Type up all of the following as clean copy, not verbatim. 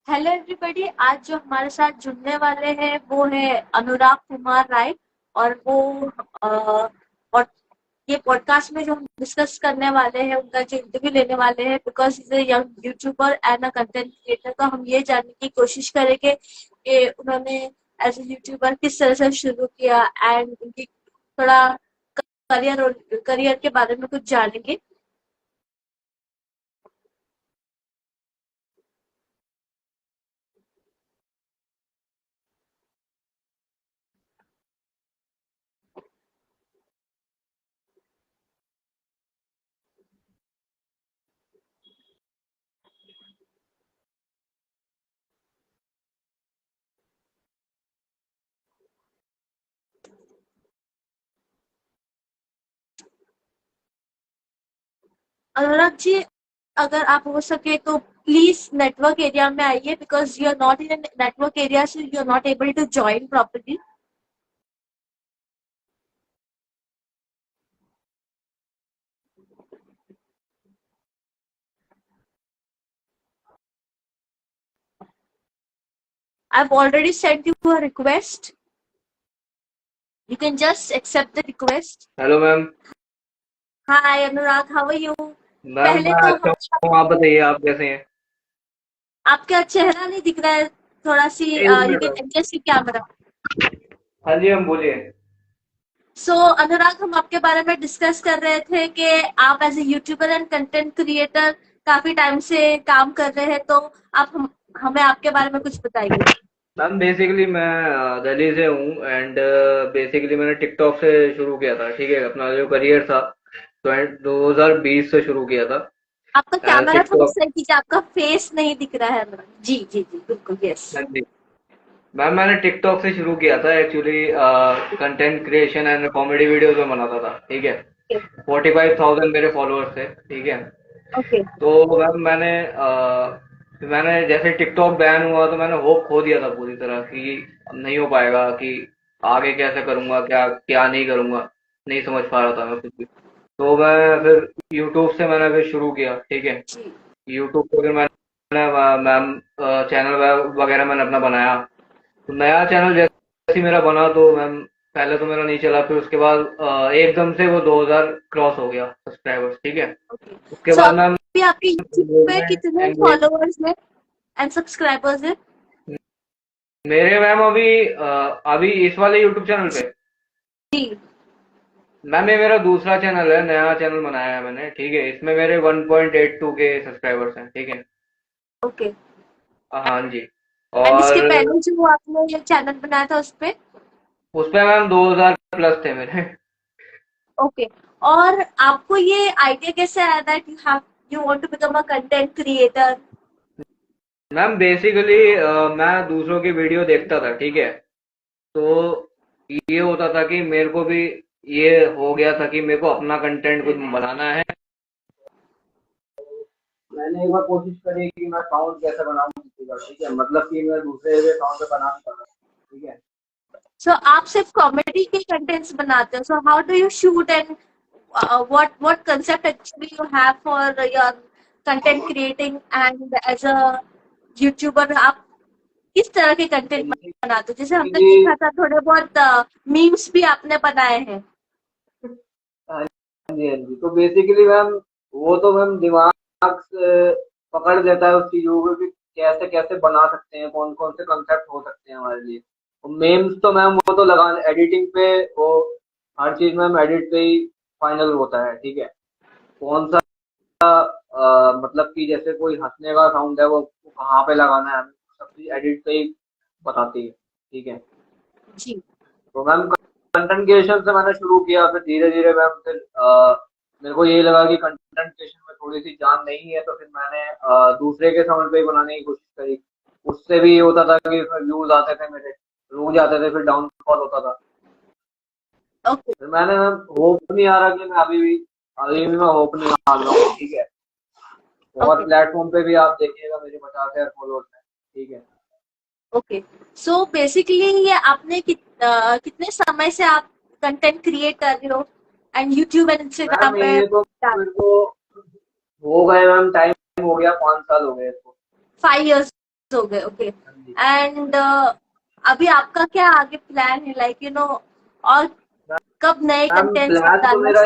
Hello everybody. आज जो हमारे साथ जुड़ने वाले हैं वो है अनुराग कुमार राय। और वो और ये पॉडकास्ट में जो हम डिस्कस करने वाले हैं उनका जो इंटरव्यू लेने वाले हैं, because is a young YouTuber and a content creator. तो हम ये जानने की कोशिश करेंगे कि उन्होंने एज ए यूट्यूबर किस तरह से शुरू किया एंड उनकी थोड़ा करियर करियर के बारे में कुछ जानेंगे। अनुराग जी, अगर आप हो सके तो प्लीज नेटवर्क एरिया में आइए, because you are not in network area, so you are not able to join properly. I've already sent you a request. You can just accept the request. Hello ma'am. Hi Anurag, how are you? Ma'am पहले मैं तो अच्छा हूँ, आप बताइए आप कैसे हैं? आपका चेहरा नहीं दिख रहा है, थोड़ा सी एक you minute can ma'am. Adjust your camera. हाँ जी मैम बोलिए। सो अनुराग, हम आपके बारे में डिस्कस कर रहे थे कि आप as a YouTuber and content creator काफी टाइम से काम कर रहे हैं, तो आप हमें आपके बारे में कुछ बताइए। मैम बेसिकली मैं दिल्ली से हूँ एंड बेसिकली मैंने टिकटॉक से शुरू किया था, ठीक है। अपना जो करियर था 2020 से शुरू किया था आपका एंड कैमरा थोड़ा टिकटॉक। सही कीजिए, आपका फेस नहीं दिख रहा है अनुराग जी। जी जी बिल्कुल, यस। हाँ जी मैम, मैंने टिकटॉक से शुरू किया था actually. Content creation and comedy videos में बनाता था, ठीक है। 45,000 मेरे फॉलोअर्स थे, ठीक है। ओके। तो मैम मैंने जैसे टिकटॉक बैन हुआ तो मैंने होप खो दिया था पूरी तरह कि अब नहीं हो पाएगा, कि आगे कैसे करूंगा, क्या क्या नहीं करूंगा। नहीं समझ पा रहा था मैं कुछ भी। तो मैं फिर यूट्यूब से मैंने फिर शुरू किया, ठीक है। जी। यूट्यूब पे फिर मैंने मैम चैनल वगैरह मैंने अपना बनाया। तो नया चैनल जैसे ही मेरा बना तो मैम पहले तो मेरा नहीं चला, फिर उसके बाद एकदम से वो 2000 क्रॉस हो गया सब्सक्राइबर्स, ठीक है। ओके। उसके सो बाद मैम अभी आपके यूट्यूब पे कितने एंगेजमेंट फॉलोअर्स हैं एंड सब्सक्राइबर्स हैं? मेरे मैम अभी इस वाले यूट्यूब चैनल पे जी। मैम ये मेरा दूसरा चैनल है, नया चैनल बनाया है मैंने, ठीक है। इसमें मेरे 1.82 के सब्सक्राइबर्स हैं, ठीक है। ओके। हाँ जी। एंड इसके और पहले जो आपने ये चैनल बनाया था उस पे? उस पे मैम 2000 प्लस थे मेरे। ओके। और आपको ये आइडिया कैसे आया that you want to become a content creator? Ma'am basically मैं दूसरों की वीडियो देखता था, ठीक है। तो ये होता था कि मेरे को भी ये हो गया था कि मेरे को अपना कंटेंट कुछ बनाना है। मैंने एक बार कोशिश करी कि मैं अकाउंट कैसे बनाऊं किसी का, ठीक है। मतलब कि मैं दूसरे के अकाउंट पे बना नहीं पाता, ठीक है। सो आप सिर्फ कॉमेडी के कंटेंट्स बनाते हो, so how do you shoot and what concept actually you have for your content creating and as a YouTuber? आप किस तरह के कंटेंट बनाते हो? जैसे हमने बेसिकली देखा था थोड़े बहुत मीम्स भी आपने बनाए हैं। हाँ जी हाँ जी। तो बेसिकली मैम वो तो मैम दिमाग से पकड़ लेता है उस चीजों को कि कैसे कैसे बना सकते हैं, कौन कौन से कंसेप्ट हो सकते हैं हमारे लिए। मेम्स तो मैम वो तो लगा एडिटिंग पे, वो हर चीज मैम एडिट पे ही फाइनल होता है, ठीक है। कौन सा मतलब कि जैसे कोई हंसने का साउंड है वो कहाँ पे लगाना है, हमें सब चीज एडिट पे ही बताती है, ठीक है। जी। तो मैम कंटेंट क्रिएशन से मैंने शुरू किया, फिर धीरे धीरे मैम फिर मेरे को यही लगा कि कंटेंट क्रिएशन में थोड़ी सी जान नहीं है, तो फिर मैंने दूसरे के साउंड पे ही बनाने की कोशिश करी। उससे भी ये होता था कि व्यूज आते थे मेरे, लोग जाते थे, फिर डाउनफॉल होता था। ओके। फिर मैंने मैम होप नहीं आ रहा कि मैं अभी भी मैं होप नहीं हार रहा हूँ, ठीक है। और ओके। प्लेटफॉर्म पे भी आप देखिएगा मेरे 50,000 फॉलोअर्स हैं, ठीक है। ओके। सो बेसिकली ये आपने कितने समय से आप कंटेंट क्रिएट कर रहे हो and YouTube and Instagram ma'am पे? ये तो मेरे को हो गए मैम, टाइम हो गया, 5 साल हो गए इसको। 5 years हो गए, ओके। हाँ जी एंड अभी आपका क्या आगे प्लान है, लाइक और कब नए मैम। कंटेंट्स आप डालना?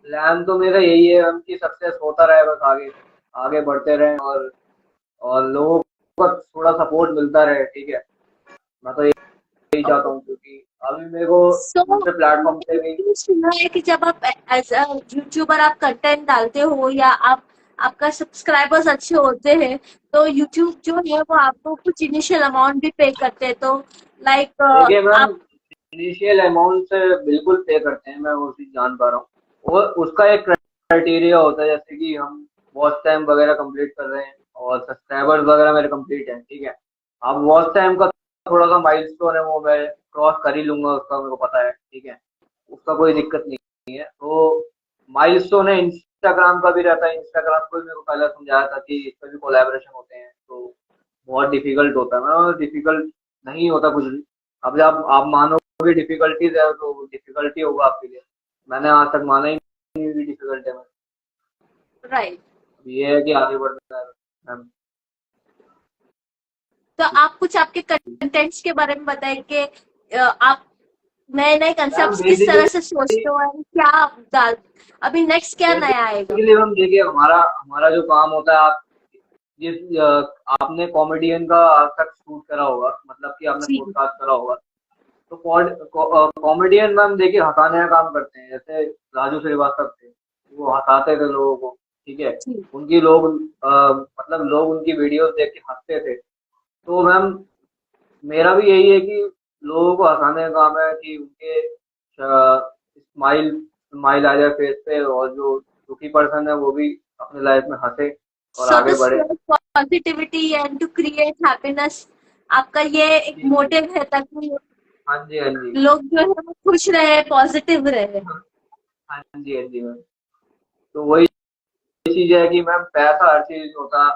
प्लान तो मेरा यही है मैम कि सक्सेस होता रहे, बस आगे आगे बढ़ते रहें और लोगों को थोड़ा सपोर्ट मिलता रहे, ठीक है। मैं तो यही चाहता ओके। हूँ, क्योंकि अभी मेरे को सो दूसरे प्लेटफॉर्म पे भी। मैंने सुना है कि जब आप एज अ यूट्यूबर आप कंटेंट डालते हो या आपका सब्सक्राइबर्स अच्छे होते हैं, तो यूट्यूब जो है वो आपको कुछ इनिशियल अमाउंट भी पे करते हैं, तो लाइक देखिए मैम, आप। इनिशियल अमाउंट से बिल्कुल पे करते हैं, मैं वो चीज़ जान पा रहा हूँ। और उसका एक क्राइटेरिया होता है, जैसे कि हम वॉच टाइम वगैरह कंप्लीट कर रहे हैं और सब्सक्राइबर्स वगैरह मेरे कंप्लीट हैं, ठीक है। अब वॉच टाइम का थोड़ा सा माइलस्टोन है, वो मैं क्रॉस कर ही लूंगा, उसका मेरे को पता है, ठीक है। उसका कोई दिक्कत नहीं है। तो माइलस्टोन है, इंस्टाग्राम का भी रहता है। इंस्टाग्राम को भी मेरे को पहले समझाया था कि इस पर भी कोलैबोरेशन होते हैं, तो बहुत डिफिकल्ट होता है ना, डिफिकल्ट नहीं होता कुछ भी। अब जब आप मानोगे डिफिकल्टीज है, तो डिफिकल्टी होगा आपके लिए। मैंने आज तक माना ही नहीं डिफिकल्ट है। राइट। ये है कि आगे बढ़ना है मैम। तो आप कुछ आपके कंटेंट्स के बारे में बताएं कि आप नए नए मैम कंसेप्ट किस तरह बेसिकली से सोचते हो और क्या आप डाल, अभी नेक्स्ट क्या नया आएगा? बेसिकली हम देखिए, हमारा हमारा जो काम होता है, आप जिस आपने कॉमेडियन का आज तक शूट करा होगा, मतलब कि आपने जी। पॉडकास्ट करा होगा। तो कॉमेडियन मैम देखिए हंसाने का काम करते हैं। जैसे राजू श्रीवास्तव थे, वो हंसाते थे लोगों को, ठीक है। जी। उनकी लोग मतलब लोग उनकी वीडियोस देख के हंसते थे। तो मैम मेरा भी यही है कि लोगों को हंसाने का काम है, कि उनके स्माइल स्माइल आ जाए फेस पे, और जो दुखी पर्सन है वो भी अपने लाइफ में हंसे और सो आगे टू बढ़े। Spread positivity and to create happiness, आपका ये एक जी जी। मोटिव है ताकि हाँ जी हाँ जी। लोग जो है वो खुश रहे, पॉजिटिव रहे। हाँ जी हाँ जी मैम। तो वही चीज है कि मैम पैसा हर चीज होता।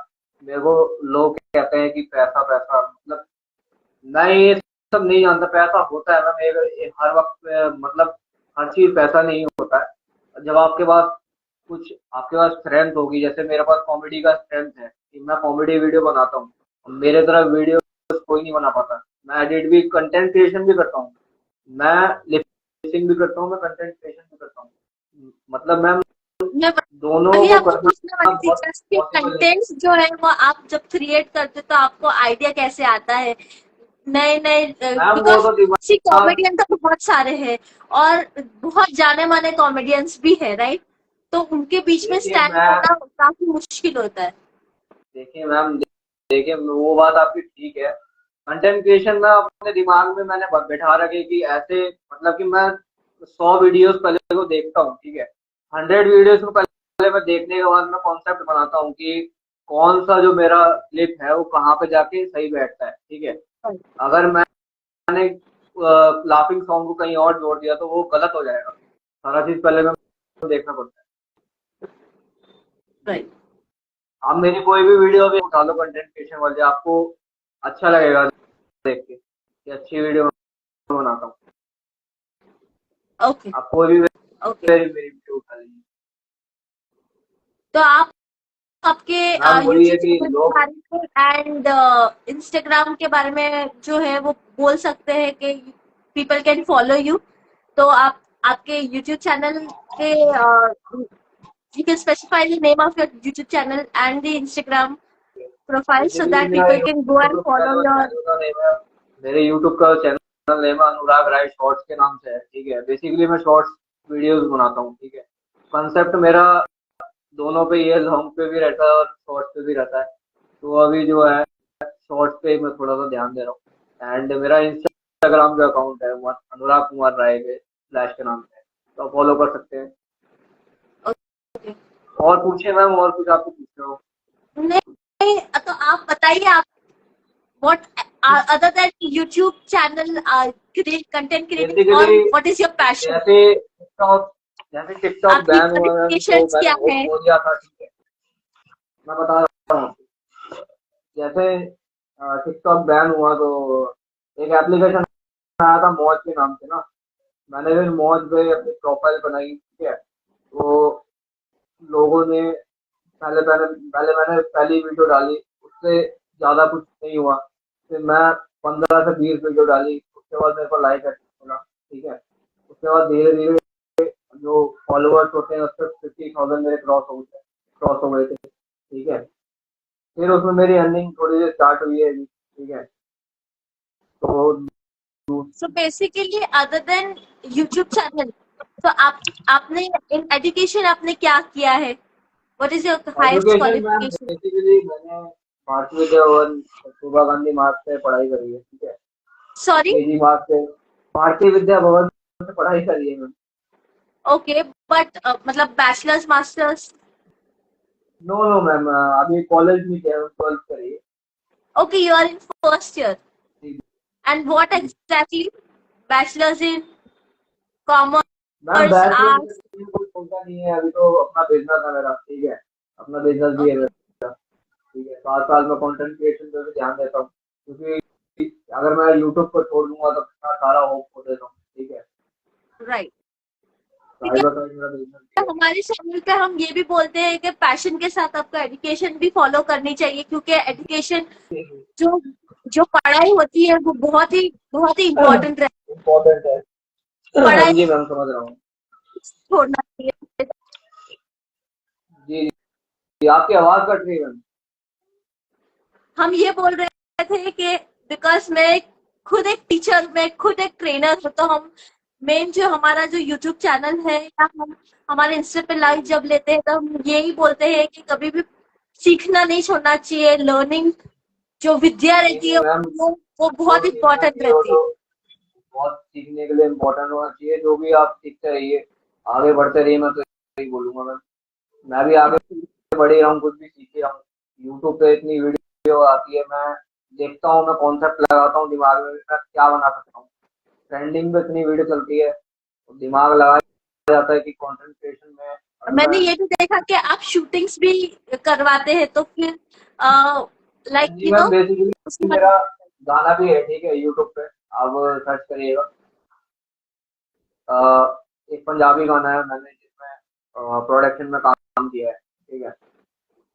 मेरे को लोग कहते हैं कि पैसा पैसा, मतलब मैं ये सब नहीं जानता। पैसा होता है मैम हर वक्त मतलब हर चीज पैसा नहीं होता है। जब आपके पास कुछ आपके पास स्ट्रेंथ होगी, जैसे मेरे पास कॉमेडी का स्ट्रेंथ है कि मैं कॉमेडी वीडियो बनाता हूँ। मेरे तरह वीडियो कोई नहीं बना पाता। मैं एडिट भी, कंटेंट क्रिएशन भी करता हूँ, मैं लिपसिंग भी करता हूँ, मैं कंटेंट क्रिएशन भी करता हूँ। मतलब मैम मैं दोनों वही को आपको पूछने करना वाली थी, बहुत जस्ट कि पॉसिबल नहीं है। कंटेंट्स जो है वो आप जब क्रिएट करते हो तो आपको आइडिया कैसे आता है नए नए? मैम वो बिकॉज तो सी दिमाग। कॉमेडियन तो बहुत सारे हैं और बहुत जाने माने कॉमेडियंस भी है, राइट? तो उनके बीच में देखिए स्टैंड मैं करना काफी मुश्किल होता है। देखिए मैम, देखिए वो बात आपकी ठीक है। कंटेंट क्रिएशन में अपने दिमाग में मैंने बैठा रखे कि ऐसे, मतलब कि मैं 100 वीडियोस पहले को देखता हूँ, ठीक है। 100 वीडियोस को पहले मैं देखने के बाद मैं कॉन्सेप्ट बनाता हूँ कि कौन सा जो मेरा क्लिप है वो कहाँ पे जाके सही बैठता है, ठीक है। अगर मैंने लाफिंग सॉन्ग को कहीं और जोड़ दिया तो वो गलत हो जाएगा। सारा चीज पहले मैं देखना पड़ता है। जी। राइट। आप मेरी कोई भी वीडियो भी उठा लो कंटेंट क्रिएशन वाले, आपको अच्छा लगेगा देख के कि अच्छी वीडियो बनाता हूँ। ओके। आप कोई भी ओके। मेरी वीडियो उठा लीजिए। तो आप आपके मैम वही यूट्यूब है कि चैनल के लोग, बारे में एंड इंस्टाग्राम के बारे में जो है वो बोल सकते हैं कि पीपल कैन फॉलो यू, तो आप आपके यूट्यूब चैनल के you can specify the name of your YouTube channel and the Instagram profile so basically that मेरा people can go and YouTube follow your। Channel का नेम है, मेरे YouTube का channel name है अनुराग राय शॉर्ट्स के नाम से है, ठीक है। बेसिकली मैं शॉर्ट्स वीडियोस बनाता हूँ, ठीक है। कंसेप्ट मेरा दोनों पे ये लॉन्ग पे भी रहता है और शॉर्ट्स पे भी रहता है। तो अभी जो है शॉर्ट्स पे मैं थोड़ा सा ध्यान दे रहा हूँ। एंड मेरा इंस्टाग्राम जो अकाउंट है वो अनुराग कुमार राय के फ्लैश के नाम से है, तो आप फॉलो कर सकते हैं। Okay। और पूछिए मैम, और कुछ आपको पूछना हो। नहीं, तो आप बताइए आप what other than YouTube channel content creating और basically what is your passion? जैसे टिकटॉक जैसे टिकटॉक आपकी बैन हुआ मैम, तो क्वालिफिकेशंस मैंने क्या वो है? खो दिया था, ठीक है। मैं बता रहा हूँ। जैसे टिकटॉक बैन हुआ तो एक एप्लीकेशन आया था मौज के नाम से ना। मैंने फिर मौज पे अपनी प्रोफाइल बनाई, ठीक है। तो लोगों ने पहले पहले पहले मैंने पहली वीडियो डाली, उससे ज्यादा कुछ नहीं हुआ। फिर मैं 15 से 20 वीडियो डाली, उसके बाद मेरे को लाइक मिला, ठीक है। उसके बाद धीरे धीरे जो फॉलोअर्स होते हैं उससे 50,000 मेरे क्रॉस हो गए थे, ठीक है। फिर उसमें मेरी अर्निंग थोड़ी देर स्टार्ट हुई है अभी, ठीक है। तो so basically other than YouTube channel, तो आपने इन एजुकेशन आपने क्या किया है? What is your highest education ma'am qualification? Basically मैंने भारतीय विद्या भवन कस्तूरबा गांधी मार्ग से पढ़ाई करी है, ठीक है। सॉरी। केजी मार्ग से भारतीय विद्या भवन से पढ़ाई करी है मैम। ओके, बट मतलब bachelors masters? No no ma'am, अभी कॉलेज में क्या 12th करी है। Okay, you are in first year. जी। And what exactly? Bachelors in ma'am commerce, bachelor arts? कुछ होता नहीं है, अभी तो अपना बिजनेस है मेरा, ठीक है। अपना बिजनेस भी है ओके, मेरा, ठीक है। साथ साथ में कंटेंट क्रिएशन पे भी ध्यान देता हूँ, क्योंकि अगर मैं यूट्यूब पर छोड़ दूंगा तो कितना सारा होप खो देता हूँ, ठीक है। राइट। ठीक साइबर है, साइड मेरा बिजनेस भी है। हमारे चैनल पे हम ये भी बोलते हैं कि पैशन के साथ आपका एजुकेशन भी फॉलो करनी चाहिए, क्योंकि एजुकेशन जो जो पढ़ाई होती है वो बहुत ही इम्पोर्टेंट रहती इम्पोर्टेंट है। है। हाँ पढ़ाई जी मैम, समझ रहा हूँ। छोड़ना चाहिए। जी जी, आपकी आवाज कट रही है मैम। हम ये बोल रहे थे कि बिकॉज मैं खुद एक टीचर, मैं खुद एक ट्रेनर हूँ, तो हम मेन जो हमारा जो यूट्यूब चैनल है या हम हमारे इंस्टा पे लाइव जब लेते हैं तो हम यही बोलते हैं कि कभी भी सीखना नहीं छोड़ना चाहिए। लर्निंग जो विद्या नहीं रहती नहीं है मैम, वो जो बहुत सीखना इंपॉर्टेंट चाहिए वो रहती है। तो बहुत सीखने के लिए इम्पोर्टेंट होना चाहिए। जो भी आप सीखते रहिए, आगे बढ़ते रहिए, मैं तो यही बोलूंगा मैम। मैं भी आगे बढ़ ही रहा हूँ, कुछ भी सीख ही रहा हूँ। यूट्यूब पे इतनी वीडियो आती है, मैं देखता हूँ, मैं कॉन्सेप्ट लगाता हूँ दिमाग में, मैं क्या बना सकता हूँ। ट्रेंडिंग पे इतनी वीडियो चलती है, तो दिमाग लगाया जाता है कि कंटेंट क्रिएशन में अगर मैंने मैं। ये भी देखा कि आप शूटिंग्स भी करवाते हैं, तो फिर हाँ लाइक जी मैम, बेसिकली उसमें मेरा गाना भी है, ठीक है, यूट्यूब पे आप सर्च करिएगा। अ, एक पंजाबी गाना है, मैंने जिसमें प्रोडक्शन में काम किया है, ठीक है।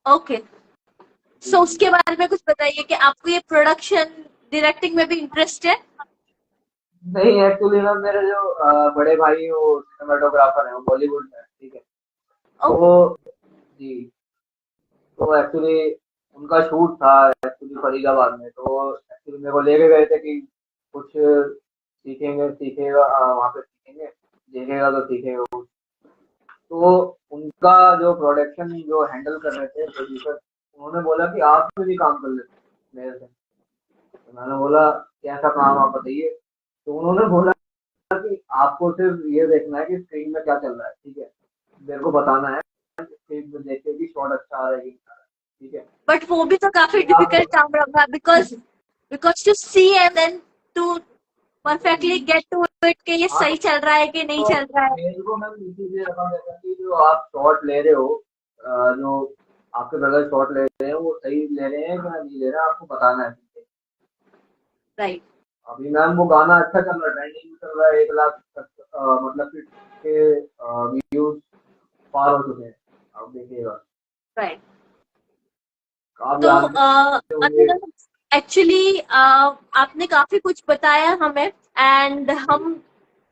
ओके। जी सो जी। उसके बारे में कुछ बताइए कि आपको ये प्रोडक्शन डायरेक्टिंग में भी इंटरेस्ट है? नहीं एक्चुअली मैम, मेरे जो बड़े भाई हैं वो सिनेमाटोग्राफर हैं, वो बॉलीवुड में हैं, ठीक है। ओके। तो जी, तो एक्चुअली उनका शूट था एक्चुअली फरीदाबाद में, तो एक्चुअली मेरे को लेके गए थे कि कुछ सीखेंगे, सीखेगा वहाँ पे सीखेंगे, देखेगा तो सीखेगा वो। तो उनका जो प्रोडक्शन जो हैंडल कर रहे थे प्रोड्यूसर, उन्होंने बोला कि आप भी काम कर लेते मेरे से। तो मैंने बोला कैसा काम आप बताइए। तो उन्होंने बोला कि आपको सिर्फ ये देखना है कि स्क्रीन में क्या चल रहा है, ठीक है। मेरे को बताना है स्क्रीन में देख के कि शॉट अच्छा आ रहा है कि नहीं आ रहा है, ठीक है। बट वो भी तो काफी फिर आप डिफिकल्ट काम रहा, because because to see and then to perfectly get to it कि ये हाँ, सही चल रहा है कि नहीं तो चल रहा है। मेरे को मैम इसीलिए रखा गया था कि जो आप शॉट ले रहे हो, जो आपके ब्रदर शॉट ले रहे हैं वो सही ले रहे हैं या नहीं ले रहे हैं, आपको बताना है, ठीक है। राइट। अभी मैम वो गाना अच्छा चल रहा है, ट्रेंडिंग में चल रहा है, 1 लाख तक मतलब के व्यूज पार हो चुके हैं, आप देखिएगा। राइट। आप तो जानते होंगे। एक्चुअली आपने काफी कुछ बताया हमें, एंड हम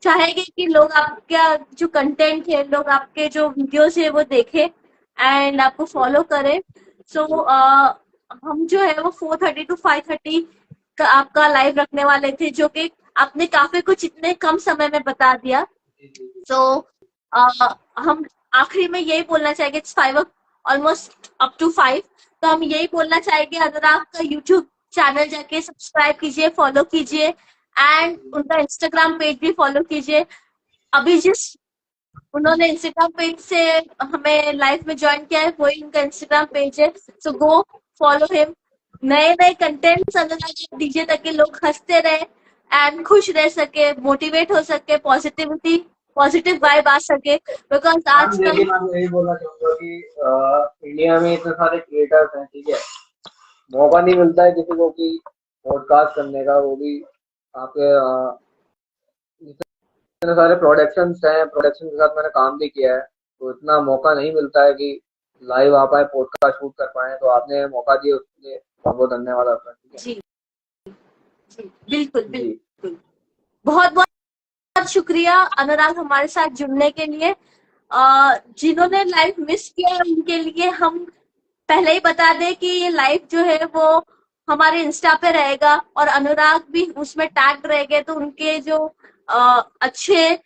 चाहेंगे कि लोग आपका जो कंटेंट है, लोग आपके जो वीडियोस है वो देखें एंड आपको फॉलो करें। सो हम जो है वो 4:30 to 5:30 का आपका लाइव रखने वाले थे, जो कि आपने काफी कुछ इतने कम समय में बता दिया। जी जी जी। सो हम आखिरी में यही बोलना चाहेंगे, इट्स 5, ऑलमोस्ट अप टू 5। तो हम यही बोलना चाहेंगे, अगर आपका यूट्यूब चैनल जाके सब्सक्राइब कीजिए, फॉलो कीजिए एंड उनका इंस्टाग्राम पेज भी फॉलो कीजिए। अभी जिस उन्होंने इंस्टाग्राम पेज से हमें लाइव में ज्वाइन किया है वही उनका इंस्टाग्राम पेज है। सो गो फॉलो हिम। नए नए कंटेंट्स अनुराग दीजिए ताकि लोग हंसते रहे एंड खुश रह सके, मोटिवेट हो सके, पॉजिटिव वाइब आ सके, बिकॉज मैम आजकल। देखिए, मैं तो यही बोलना चाहूंगा कि इंडिया में इतने सारे क्रिएटर्स हैं, ठीक है। मौका नहीं मिलता है किसी को कि पॉडकास्ट करने का, वो भी आपके इतने सारे प्रोडक्शंस हैं, प्रोडक्शन के साथ मैंने काम भी किया है, तो इतना मौका नहीं मिलता है कि लाइव आ पाए, पॉडकास्ट शूट कर पाए। तो आपने मौका दिया उसके लिए बहुत बहुत धन्यवाद आपका। ठीक है जी जी, बिल्कुल जी। बिल्कुल। बहुत बहुत शुक्रिया अनुराग हमारे साथ जुड़ने के लिए। जिन्होंने लाइव मिस किया है उनके लिए हम पहले ही बता दें कि ये लाइव जो है वो हमारे इंस्टा पे रहेगा और अनुराग भी उसमें टैग रहेंगे, तो उनके जो अच्छे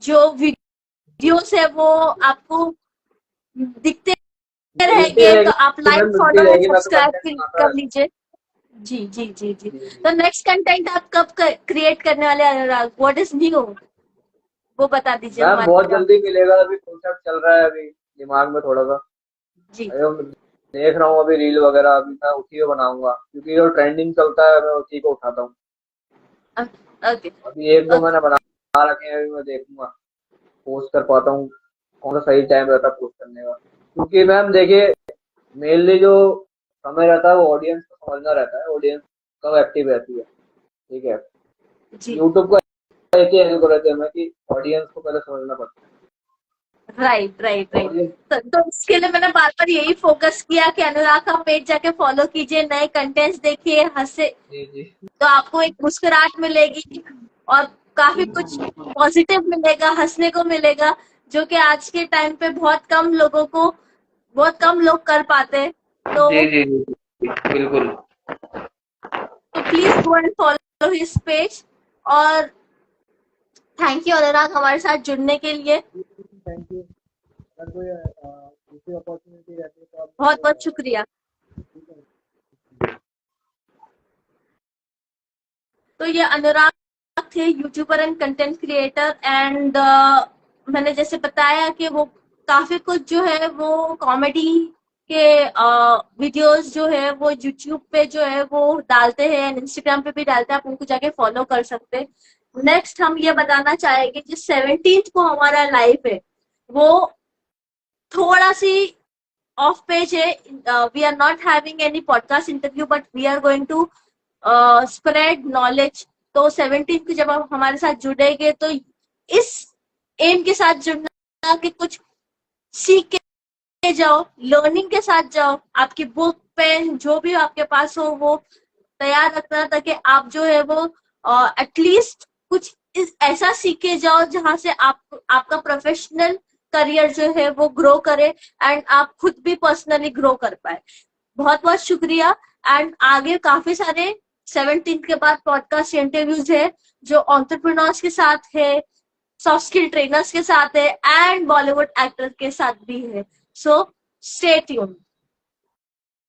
जो वीडियोस है वो आपको दिखते मिलती रहेंगे, तो आप रहेगी लाइक मैम, मिलती फॉलो एंड रहेगी, मैं तो सब्सक्राइब कंटेंट बनाता कर रहता लीजिए। जी जी जी जी। हूँ। जी जी। तो नेक्स्ट कंटेंट आप कब क्रिएट करने वाले हैं अनुराग? व्हाट इज न्यू, वो बता दीजिए मैम बहुत हमारे जल्दी ऑडियंस। मिलेगा, अभी कॉन्सेप्ट चल रहा है अभी दिमाग में थोड़ा सा। जी। अभी हम देख रहा हूँ अभी रील वगैरह, अभी मैं उसी को बनाऊंगा क्योंकि जो ट्रेंडिंग चलता है मैं उसी को उठाता हूँ। ओके अभी एक दो ओके। मैंने बना रखे हैं, अभी मैं देखूंगा पोस्ट कर पाता हूँ, कौन सा सही टाइम रहता है पोस्ट करने का। क्योंकि मैम देखिए, मेनली जो समय रहता है वो ऑडियंस को समझना रहता है, ऑडियंस कब एक्टिव रहती है। ठीक है, जी यूट्यूब को ऐसे एल्गोरिथम हमें कि ऑडियंस को पहले समझना पड़ता राइट राइट है। राइट। ऑडियंस। तो इसके लिए मैंने बार बार यही फोकस किया कि अनुराग का पेज जाके फॉलो कीजिए, नए कंटेंट्स देखिए, हंसे जी जी। तो आपको एक मुस्कुराहट मिलेगी और काफी कुछ पॉजिटिव मिलेगा, हंसने को मिलेगा, जो कि आज के टाइम पे बहुत कम लोग कर पाते हैं। जी तो जी जी जी, बिल्कुल। Please go and follow his page. और थैंक यू अनुराग हमारे साथ जुड़ने के लिए। Thank you. अगर कोई दूसरी अपॉर्चुनिटी रहती है तो आप बहुत मुझे बहुत शुक्रिया। ठीक है। तो ये अनुराग थे, YouTuber and content creator, and मैंने जैसे बताया कि वो काफी कुछ जो है वो कॉमेडी के वीडियोस जो है वो यूट्यूब पे जो है वो डालते हैं, इंस्टाग्राम पे भी डालते हैं, आप उनको जाके फॉलो कर सकते हैं। नेक्स्ट हम ये बताना चाहेंगे जिस 17th को हमारा लाइव है वो थोड़ा सी ऑफ पेज है। We are not having any podcast interview but we are going to spread knowledge. तो 17 को जब आप हमारे साथ जुड़ेंगे तो इस एम के साथ जुड़ना कि कुछ सीख के जाओ, लर्निंग के साथ जाओ, आपकी बुक पेन जो भी आपके पास हो वो तैयार रखना ताकि आप जो है वो एटलीस्ट कुछ ऐसा सीख के जाओ जहां से आपका प्रोफेशनल करियर जो है वो ग्रो करे एंड आप खुद भी पर्सनली ग्रो कर पाए। बहुत बहुत शुक्रिया। एंड आगे काफी सारे 17 के बाद पॉडकास्ट इंटरव्यूज है जो एंटरप्रेन्योर्स के साथ है, सॉफ्ट स्किल ट्रेनर्स के साथ है एंड बॉलीवुड एक्टर के साथ भी है। So stay tuned.